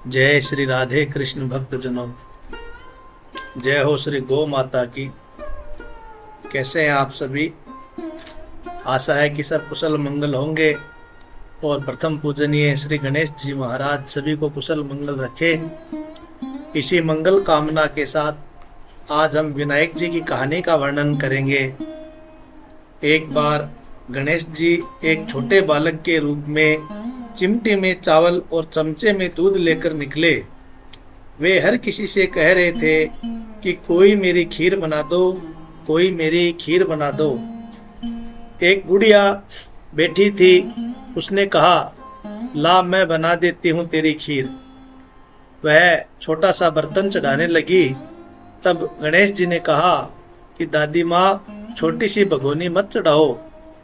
जय श्री राधे कृष्ण भक्त जनों। जय हो श्री गौ माता की। कैसे हैं आप सभी? आशा है कि सब कुशल मंगल होंगे और प्रथम पूजनीय श्री गणेश जी महाराज सभी को कुशल मंगल रखे। इसी मंगल कामना के साथ आज हम विनायक जी की कहानी का वर्णन करेंगे। एक बार गणेश जी एक छोटे बालक के रूप में चिमटे में चावल और चमचे में दूध लेकर निकले। वे हर किसी से कह रहे थे कि कोई मेरी खीर बना दो, कोई मेरी खीर बना दो। एक बुढ़िया बैठी थी, उसने कहा, ला मैं बना देती हूँ तेरी खीर। वह छोटा सा बर्तन चढ़ाने लगी। तब गणेश जी ने कहा कि दादी माँ, छोटी सी भगोनी मत चढ़ाओ,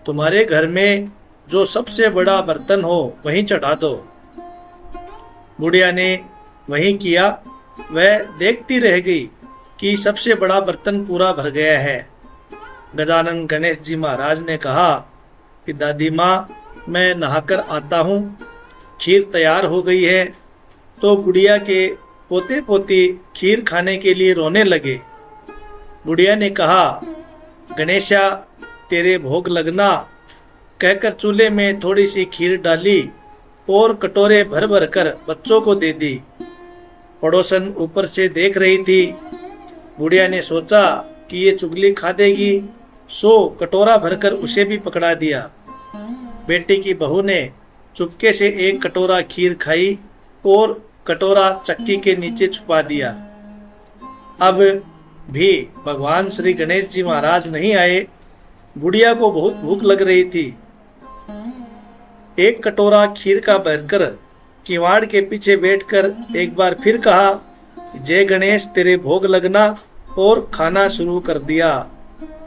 तुम्हारे घर में जो सबसे बड़ा बर्तन हो वहीं चढ़ा दो। बुढ़िया ने वही किया। वह देखती रह गई कि सबसे बड़ा बर्तन पूरा भर गया है। गजानन गणेश जी महाराज ने कहा कि दादी माँ, मैं नहाकर आता हूँ, खीर तैयार हो गई है। तो बुढ़िया के पोते पोती खीर खाने के लिए रोने लगे। बुढ़िया ने कहा, गणेशा तेरे भोग लगना, कहकर चूल्हे में थोड़ी सी खीर डाली और कटोरे भर भर कर बच्चों को दे दी। पड़ोसन ऊपर से देख रही थी। बुढ़िया ने सोचा कि ये चुगली खा देगी, सो कटोरा भरकर उसे भी पकड़ा दिया। बेटी की बहू ने चुपके से एक कटोरा खीर खाई और कटोरा चक्की के नीचे छुपा दिया। अब भी भगवान श्री गणेश जी महाराज नहीं आए। बुढ़िया को बहुत भूख लग रही थी। एक कटोरा खीर का भरकर किवाड़ के पीछे बैठकर एक बार फिर कहा, जय गणेश तेरे भोग लगना, और खाना शुरू कर दिया।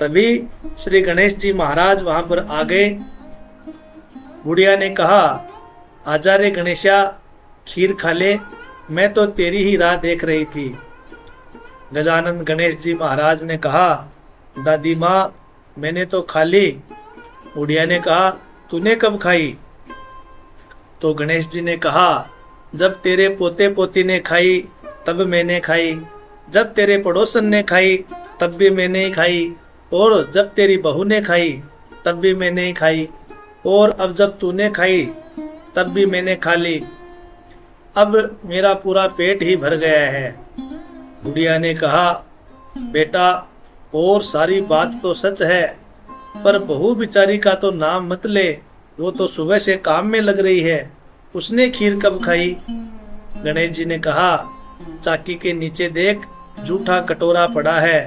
तभी श्री गणेश जी महाराज वहां पर आ गए। बुढ़िया ने कहा, आजा रे गणेशा, खीर खा ले, मैं तो तेरी ही राह देख रही थी। गजानन गणेश जी महाराज ने कहा, दादी माँ, मैंने तो खा ली। बुढ़िया ने कहा, तूने कब खाई? तो गणेश जी ने कहा, जब तेरे पोते पोती ने खाई तब मैंने खाई, जब तेरे पड़ोसन ने खाई तब भी मैंने ही खाई, और जब तेरी बहू ने खाई तब भी मैंने ही खाई, और अब जब तूने खाई तब भी मैंने खा ली। अब मेरा पूरा पेट ही भर गया है। बुढ़िया ने कहा, बेटा, और सारी बात तो सच है, पर बहू बिचारी का तो नाम मत ले, वो तो सुबह से काम में लग रही है, उसने खीर कब खाई? गणेश जी ने कहा, चाकी के नीचे देख, जूठा कटोरा पड़ा है,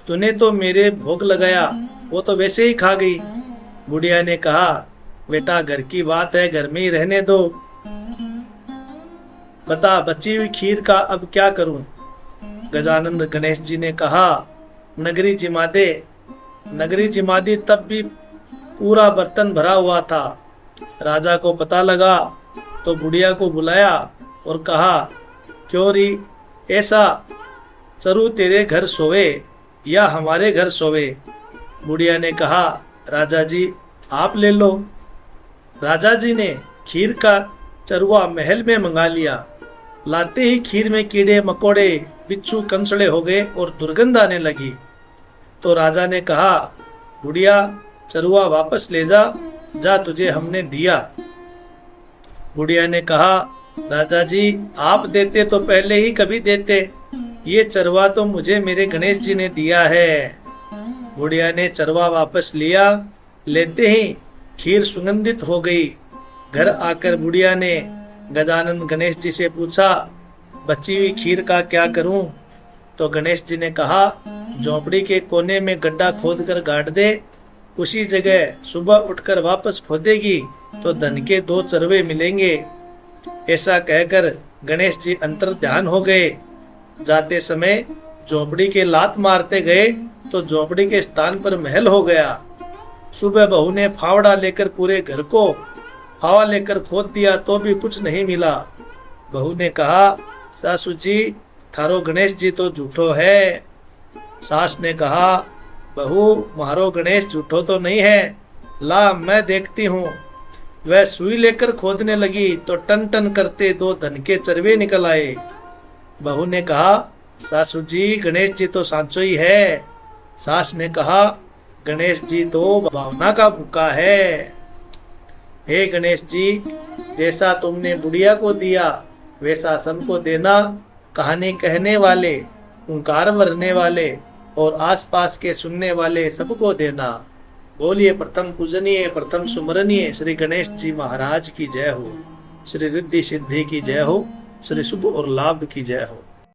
तूने तो मेरे भोग लगाया, वो तो वैसे ही खा गई। बुढ़िया ने कहा, बेटा घर की बात है, घर में ही रहने दो। बता, बची हुई खीर का अब क्या करूं? गजानंद गणेश जी ने कहा, नगरी जिमा दे। नगरी जिमा दी, तब भी पूरा बर्तन भरा हुआ था। राजा को पता लगा तो बुढ़िया को बुलाया और कहा, क्यों री, ऐसा चरू तेरे घर सोवे या हमारे घर सोवे? बुढ़िया ने कहा, राजा जी आप ले लो। राजा जी ने खीर का चरुआ महल में मंगा लिया। लाते ही खीर में कीड़े मकोड़े, बिच्छू कंसड़े हो गए और दुर्गंध आने लगी। तो राजा ने कहा, बुढ़िया चरुआ वापस ले जा, जा तुझे हमने दिया। बुढ़िया ने कहा, राजा जी आप देते तो पहले ही कभी देते, ये चरवा तो मुझे मेरे गणेश जी ने दिया है। बुढ़िया ने चरवा वापस लिया। लेते ही खीर सुगंधित हो गई। घर आकर बुढ़िया ने गजानन गणेश जी से पूछा, बची हुई खीर का क्या करूं? तो गणेश जी ने कहा, झोपड़ी के कोने में गड्ढा खोदकर गाड़ दे, उसी जगह सुबह उठकर वापस खोदेगी तो धन के 2 चरवे मिलेंगे। ऐसा कहकर गणेश जी अंतर ध्यान हो गए। जाते समय झोपड़ी के लात मारते गए तो झोपड़ी के स्थान पर महल हो गया। सुबह बहू ने फावड़ा लेकर पूरे घर को फावा लेकर खोद दिया तो भी कुछ नहीं मिला। बहू ने कहा, सासू जी थारो गणेश जी तो झूठो है। सास ने कहा, बहू मारो गणेश झूठो तो नहीं है, ला मैं देखती हूँ। वह सुई लेकर खोदने लगी तो टन टन करते 2 धन के चरवे निकल आए। बहू ने कहा, सासू जी गणेश जी तो सांचो ही है। सास ने कहा, गणेश जी तो भावना का भूखा है। हे गणेश जी, जैसा तुमने बुढ़िया को दिया वैसा सबको देना। कहानी कहने वाले, ओंकार भरने वाले और आसपास के सुनने वाले सबको देना। बोलिए प्रथम पूजनीय प्रथम सुमरनीय श्री गणेश जी महाराज की जय हो। श्री रिद्धि सिद्धि की जय हो। श्री शुभ और लाभ की जय हो।